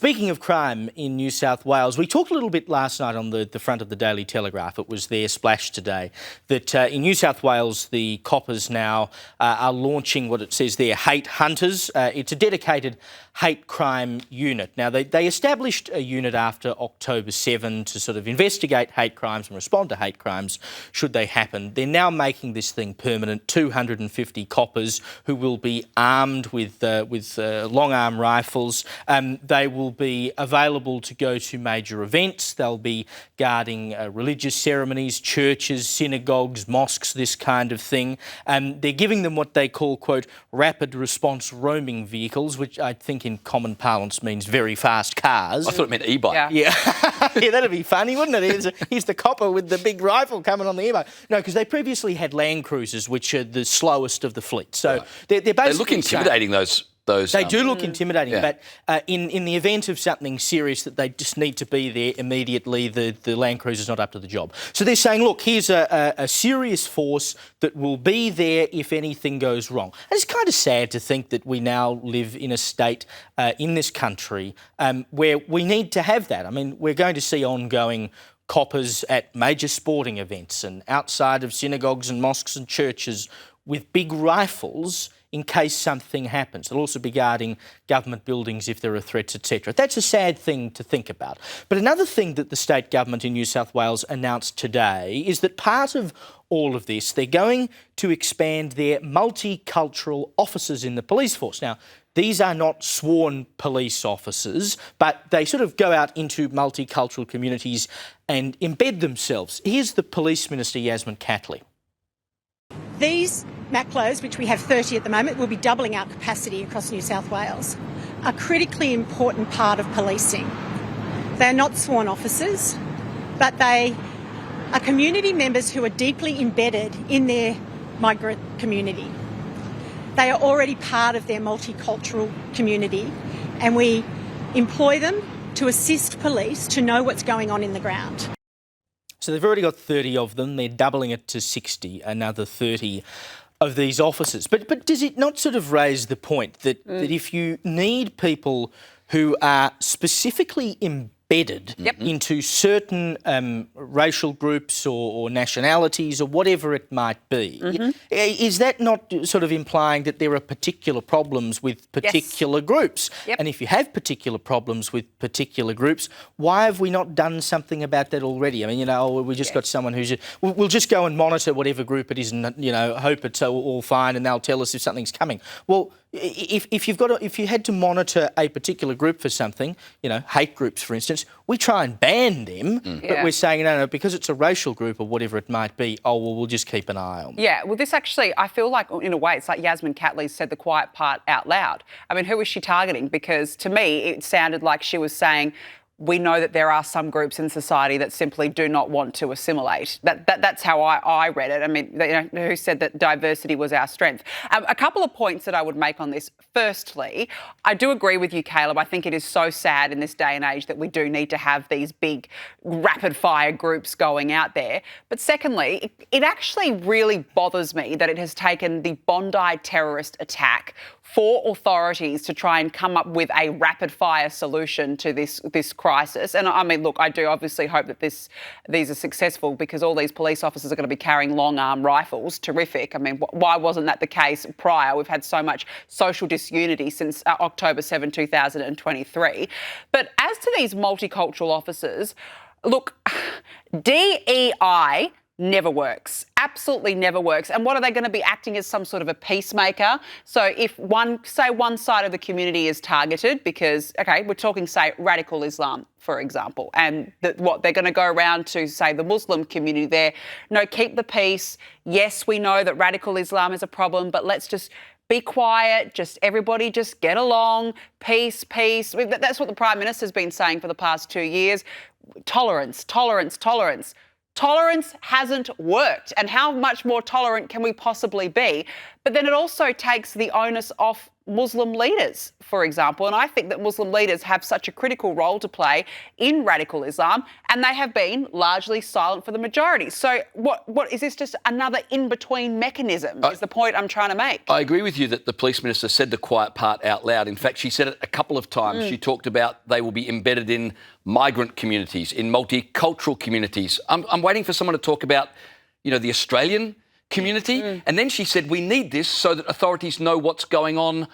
Speaking of crime in New South Wales, we talked a little bit last night on the front of the Daily Telegraph. It was their splash today that in New South Wales, the coppers now are launching what it says there, Hate Hunters. It's a dedicated hate crime unit. Now, they established a unit after October 7 to sort of investigate hate crimes and respond to hate crimes should they happen. They're now making this thing permanent, 250 coppers who will be armed with long-arm rifles. They will be available to go to major events. They'll be guarding religious ceremonies, churches, synagogues, mosques, this kind of thing. They're giving them what they call, quote, rapid response roaming vehicles, which I think in common parlance means very fast cars. I thought it meant e-bike. Yeah, yeah, that'd be funny, wouldn't it? Here's the copper with the big rifle coming on the e-bike. No, because they previously had Land Cruisers, which are the slowest of the fleet. So right. they're basically... They look intimidating, those. They do look intimidating, yeah. but in the event of something serious that they just need to be there immediately, the Land Cruiser's not up to the job. So they're saying, look, here's a serious force that will be there if anything goes wrong. And it's kind of sad to think that we now live in a state in this country where we need to have that. I mean, we're going to see ongoing coppers at major sporting events and outside of synagogues and mosques and churches with big rifles in case something happens. They'll also be guarding government buildings if there are threats, etc. That's a sad thing to think about. But another thing that the state government in New South Wales announced today is that part of all of this, they're going to expand their multicultural officers in the police force. Now, these are not sworn police officers, but they sort of go out into multicultural communities and embed themselves. Here's the Police Minister, Yasmin Catley. These MACLOs, which we have 30 at the moment, will be doubling our capacity across New South Wales, a critically important part of policing. They're not sworn officers, but they are community members who are deeply embedded in their migrant community. They are already part of their multicultural community, and we employ them to assist police to know what's going on in the ground. So they've already got 30 of them. They're doubling it to 60, another 30 of these officers. But does it not sort of raise the point that if you need people who are specifically embedded into certain racial groups or nationalities or whatever it might be, is that not sort of implying that there are particular problems with particular groups? And if you have particular problems with particular groups, why have we not done something about that already? I mean, you know, we just got someone who's... We'll just go and monitor whatever group it is and, you know, hope it's all fine and they'll tell us if something's coming. Well, if you had to monitor a particular group for something, you know, hate groups, for instance, we try and ban them, but we're saying, no, because it's a racial group or whatever it might be, oh, well, we'll just keep an eye on them. Yeah, well, this actually, I feel like, in a way, it's like Yasmin Catley said the quiet part out loud. I mean, who is she targeting? Because to me, it sounded like she was saying, we know that there are some groups in society that simply do not want to assimilate. That's how I read it. I mean, you know, who said that diversity was our strength? A couple of points that I would make on this. Firstly, I do agree with you, Caleb. I think it is so sad in this day and age that we do need to have these big rapid-fire groups going out there. But secondly, it actually really bothers me that it has taken the Bondi terrorist attack for authorities to try and come up with a rapid-fire solution to this crisis. And I mean, look, I do obviously hope that these are successful because all these police officers are going to be carrying long-arm rifles. Terrific. I mean, why wasn't that the case prior? We've had so much social disunity since October 7, 2023. But as to these multicultural officers, look, DEI never works. Absolutely never works. And what are they going to be acting as some sort of a peacemaker? So if one side of the community is targeted because, okay, we're talking, say, radical Islam, for example, and they're going to go around to, say, the Muslim community there. No, keep the peace. Yes, we know that radical Islam is a problem, but let's just be quiet, everybody just get along, peace, peace. That's what the Prime Minister's been saying for the past 2 years. Tolerance, tolerance, tolerance. Tolerance hasn't worked. And how much more tolerant can we possibly be? but then it also takes the onus off Muslim leaders, for example. And I think that Muslim leaders have such a critical role to play in radical Islam, and they have been largely silent for the majority. So what is this just another in-between mechanism is the point I'm trying to make. I agree with you that the police minister said the quiet part out loud. In fact, she said it a couple of times. She talked about they will be embedded in migrant communities, in multicultural communities. I'm waiting for someone to talk about, the Australian community. And then she said, we need this so that authorities know what's going on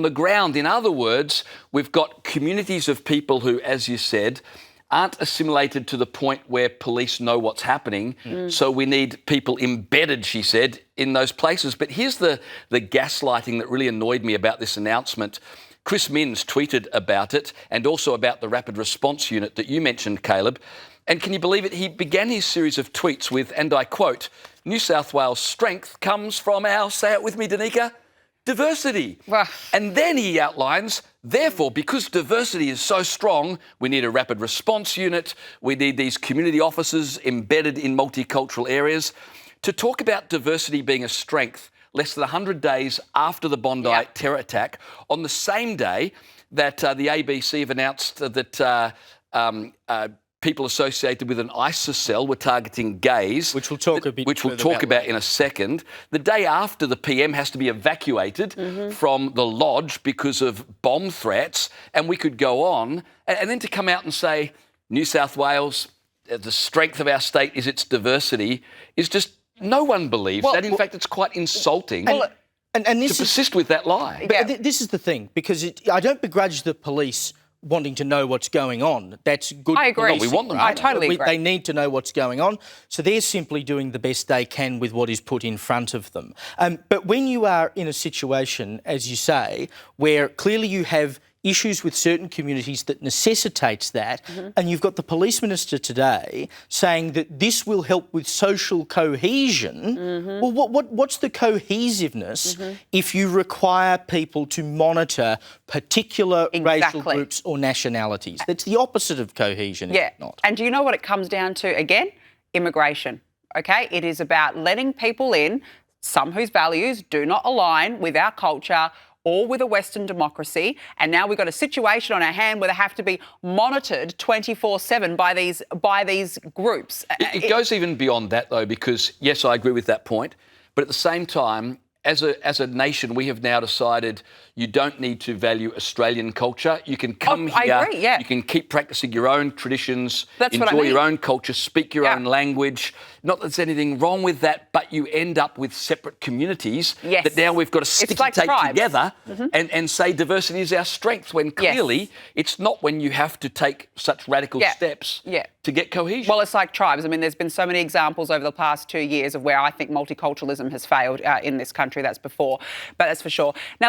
the ground. In other words, we've got communities of people who, as you said, aren't assimilated to the point where police know what's happening. So we need people embedded, she said, in those places. But here's the gaslighting that really annoyed me about this announcement. Chris Minns tweeted about it and also about the rapid response unit that you mentioned, Caleb. And can you believe it? He began his series of tweets with, and I quote, New South Wales' strength comes from our, say it with me, Danica, diversity. And then he outlines, therefore, because diversity is so strong, we need a rapid response unit, we need these community officers embedded in multicultural areas. To talk about diversity being a strength less than 100 days after the Bondi terror attack, on the same day that the ABC have announced that people associated with an ISIS cell were targeting gays. Which we'll talk about in a second. The day after, the PM has to be evacuated from the lodge because of bomb threats, and we could go on. And then to come out and say, New South Wales, the strength of our state is its diversity, is just, no one believes that. In fact, it's quite insulting to persist with that lie. But this is the thing, because I don't begrudge the police wanting to know what's going on. That's good. I agree. We want them. I totally agree. They need to know what's going on. So they're simply doing the best they can with what is put in front of them. But when you are in a situation, as you say, where clearly you have issues with certain communities that necessitates that, and you've got the police minister today saying that this will help with social cohesion. Well, what's the cohesiveness if you require people to monitor particular racial groups or nationalities? That's the opposite of cohesion, is it not? And do you know what it comes down to again? Immigration. Okay, it is about letting people in, some whose values do not align with our culture or with a Western democracy, and now we've got a situation on our hand where they have to be monitored 24/7 by these groups. It goes even beyond that, though, because, yes, I agree with that point, but at the same time, as a nation, we have now decided you don't need to value Australian culture. You can come here, I agree, you can keep practicing your own traditions, That's what I enjoy mean. your own culture, speak your own language. Not that there's anything wrong with that, but you end up with separate communities that now we've got to stick and take together and say diversity is our strength, when clearly it's not, when you have to take such radical steps to get cohesion. Well, it's like tribes. I mean, there's been so many examples over the past 2 years of where I think multiculturalism has failed in this country. That's for sure. Now,